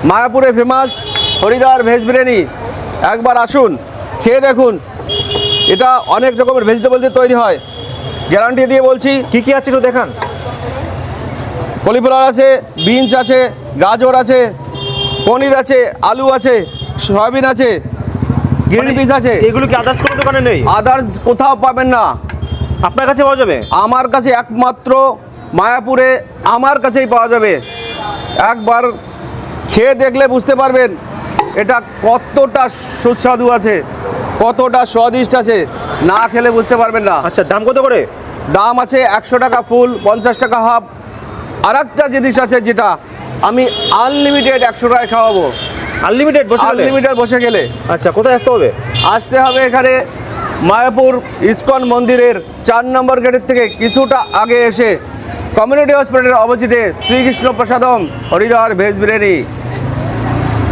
মায়াপুরে famous Haridwar veg biryani. একবার আসুন, খেয়ে দেখুন। এটা অনেক রকমের ভেজিটেবল দিয়ে তৈরি হয়, গ্যারান্টি দিয়ে বলছি। কি কি আছে একটু দেখান। কলিফ্লাওয়ার আছে, বিনস আছে, গাজর আছে, পনির আছে, আলু আছে, সয়াবিন আছে, গ্রিন পিস আছে। এগুলো কি আদার্স কোনো দোকানে নেই? আদার্স কোথাও পাবেন না, আপনার কাছে পাওয়া যাবে? আমার কাছে একমাত্র মায়াপুরে আমার কাছেই পাওয়া যাবে। একবার খেয়ে দেখলে বুঝতে পারবেন এটা কতটা সুস্বাদু আছে, কতটা স্বাদিষ্ট আছে। না খেলে বুঝতে পারবেন না। আচ্ছা, দাম কত করে? দাম আছে 100 টাকা ফুল, 50 টাকা হাফ। আর একটা জিনিস আছে যেটা আমি আনলিমিটেড 100 টাকায় খাওয়াবো। আনলিমিটেড বসে গেলে? আনলিমিটেড বসে গেলে। আচ্ছা, কোথায় আসতে হবে? আসতে হবে এখানে মায়াপুর ইসকন মন্দিরের 4 নম্বর গেটের থেকে কিছুটা আগে এসে কমিউনিটি হসপিটালের অপোজিটে শ্রীকৃষ্ণ প্রসাদম হরিদ্বার ভেজ বিরিয়ানি।